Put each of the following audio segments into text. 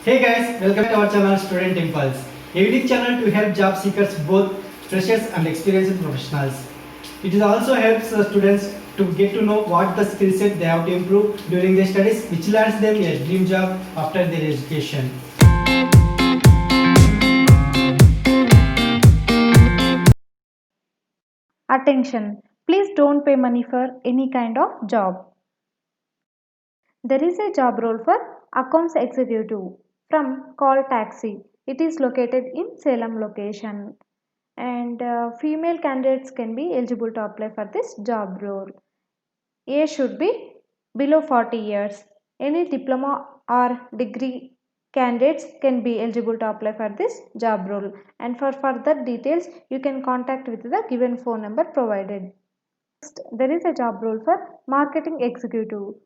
Hey guys, welcome to our channel Student Impulse, a unique channel to help job seekers, both freshers and experienced professionals. It also helps students to get to know what the skill set they have to improve during their studies, which lands them a dream job after their education. Attention! Please don't pay money for any kind of job. There is a job role for Accounts Executive from Call Taxi. It is located in Salem location and female candidates can be eligible to apply for this job role. Age should be below 40 years. Any diploma or degree candidates can be eligible to apply for this job role, and for further details you can contact with the given phone number provided. Next, there is a job role for marketing executive.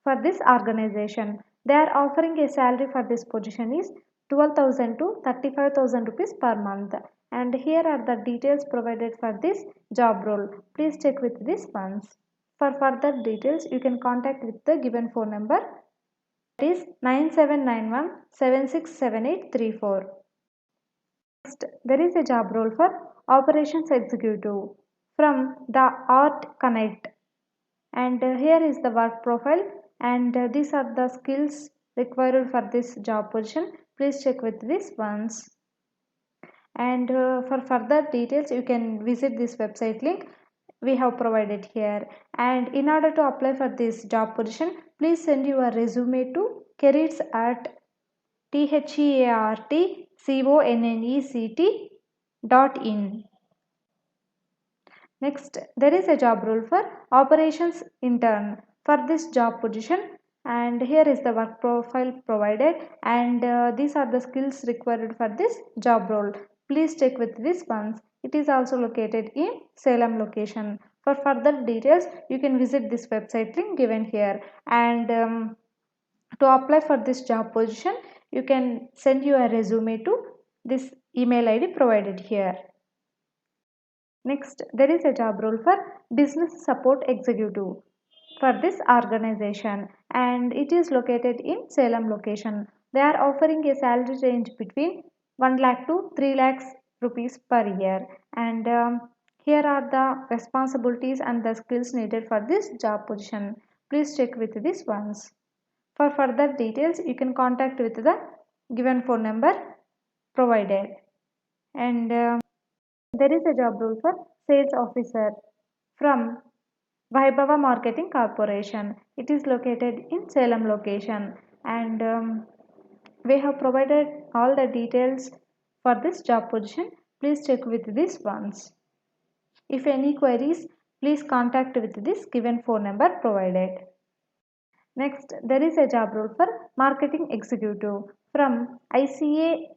For this organization, they are offering a salary for this position is 12,000 to 35,000 rupees per month. And here are the details provided for this job role. Please check with this once. For further details, you can contact with the given phone number. It is 9791767834. Next, there is a job role for operations executive from the Art Connect, and here is the work profile, and these are the skills required for this job position. Please check with this once, and for further details you can visit this website link we have provided here. And in order to apply for this job position, please send your resume to careers at theartconnect.in. Next, there is a job role for operations intern for this job position, and here is the work profile provided, and these are the skills required for this job role. Please check with this once. It is also located in Salem location. For further details, you can visit this website link given here, and to apply for this job position, you can send your resume to this email ID provided here. Next, there is a job role for business support executive for this organization, and it is located in Salem location. They are offering a salary range between 1 lakh to 3 lakhs rupees per year, and here are the responsibilities and the skills needed for this job position. Please check with this once. For further details, you can contact with the given phone number provided, and there is a job role for sales officer from Vaibhava Marketing Corporation. It is located in Salem location, and we have provided all the details for this job position. Please check with this once. If any queries, please contact with this given phone number provided. Next, there is a job role for marketing executive from ICA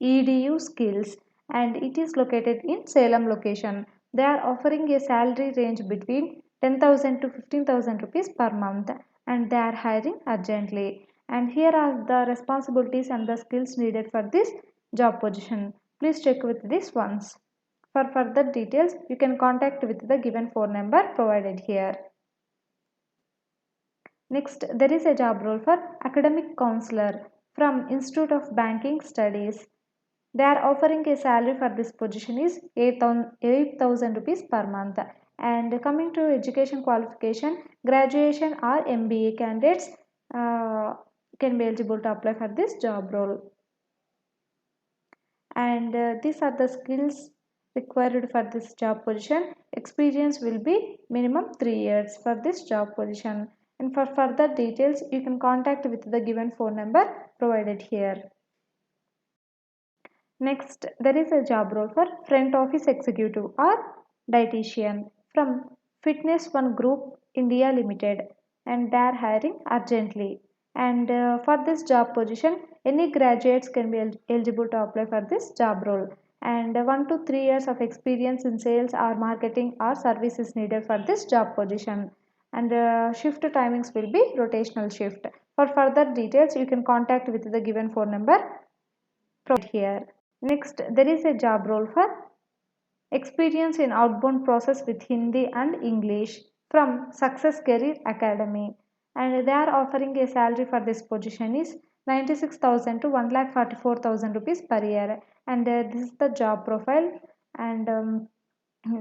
EDU skills, and it is located in Salem location. They are offering a salary range between 10,000 to 15,000 rupees per month, and they are hiring urgently. And here are the responsibilities and the skills needed for this job position. Please check with this once. For further details, you can contact with the given phone number provided here. Next, there is a job role for academic counselor from Institute of Banking Studies. They are offering a salary for this position is 8,000 rupees per month. And coming to education qualification, graduation or MBA candidates can be eligible to apply for this job role. And these are the skills required for this job position. Experience will be minimum 3 years for this job position. And for further details, you can contact with the given phone number provided here. Next, there is a job role for front office executive or dietitian from Fitness One Group India Limited, and they are hiring urgently. And for this job position, any graduates can be eligible to apply for this job role. And 1 to 3 years of experience in sales or marketing or service is needed for this job position. And shift timings will be rotational shift. For further details, you can contact with the given phone number provided here. Next, there is a job role for experience in outbound process with Hindi and English from Success Career Academy, and they are offering a salary for this position is 96,000 to 1,44,000 rupees per year. And this is the job profile. And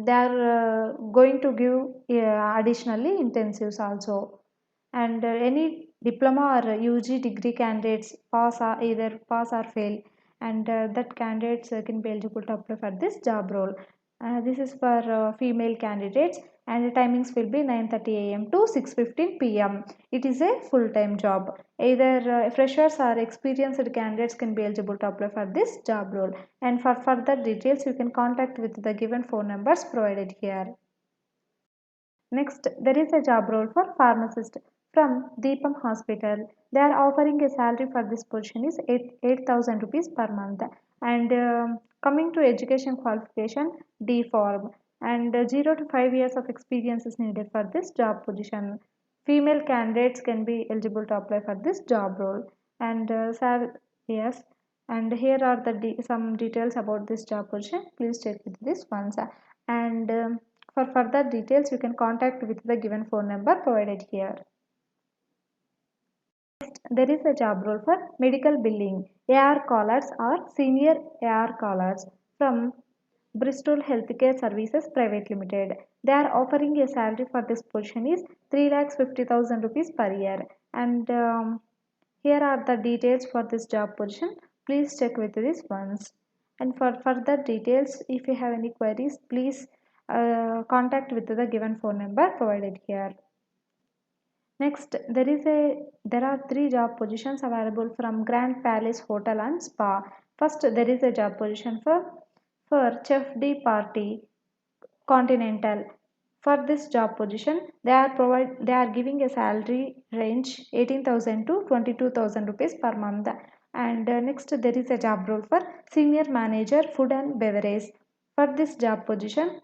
they are going to give additionally intensives also. And any diploma or UG degree candidates pass or either pass or fail, and that candidates can be eligible to apply for this job role. This is for female candidates, and the timings will be 9:30 a.m. to 6:15 p.m. It is a full-time job. Either freshers or experienced candidates can be eligible to apply for this job role. And for further details, you can contact with the given phone numbers provided here. Next, there is a job role for pharmacist from Deepam Hospital. They are offering a salary for this position is 8,000 rupees per month. And coming to education qualification, D form. And 0 to 5 years of experience is needed for this job position. Female candidates can be eligible to apply for this job role. And yes, and here are the some details about this job position. Please check with this once. And for further details, you can contact with the given phone number provided here. Next, there is a job role for medical billing, AR callers or senior AR callers from Bristol Healthcare Services Private Limited. They are offering a salary for this position is 3,50,000 rupees per year. And here are the details for this job position. Please check with this once. And for further details, if you have any queries, please contact with the given phone number provided here. Next, there are three job positions available from Grand Palace Hotel and Spa. First, there is a job position for Chef de Party Continental. For this job position, they are giving a salary range 18,000 to 22,000 rupees per month. And next, there is a job role for Senior Manager Food and Beverage. For this job position,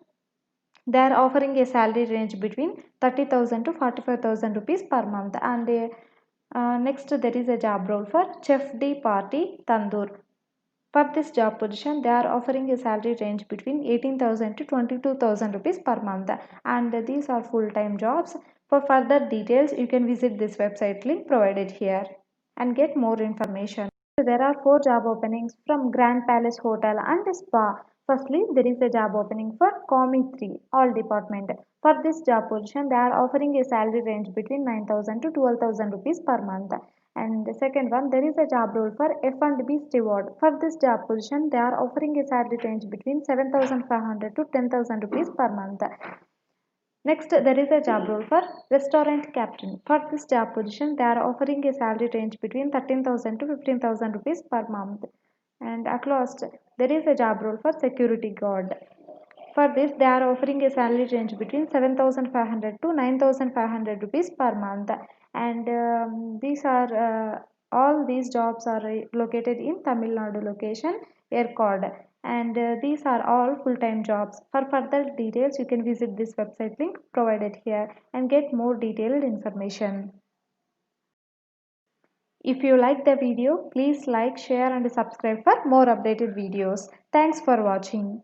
they are offering a salary range between 30,000 to 45,000 rupees per month. And next, there is a job role for Chef de Party Tandoor. For this job position, they are offering a salary range between 18,000 to 22,000 rupees per month. And these are full-time jobs. For further details, you can visit this website link provided here and get more information. There are 4 job openings from Grand Palace Hotel and Spa. Firstly, there is a job opening for Comi 3, all department. For this job position, they are offering a salary range between 9,000 to 12,000 rupees per month. And the second one, there is a job role for F&B steward. For this job position, they are offering a salary range between 7,500 to 10,000 rupees per month. Next, there is a job role for restaurant captain. For this job position, they are offering a salary range between 13,000 to 15,000 rupees per month. And at last, there is a job role for security guard. For this, they are offering a salary range between 7,500 to 9,500 rupees per month. And these are all these jobs are located in Tamil Nadu location, Ercod. And these are all full-time jobs. For further details, you can visit this website link provided here and get more detailed information. If you like the video, please like, share and subscribe for more updated videos. Thanks for watching.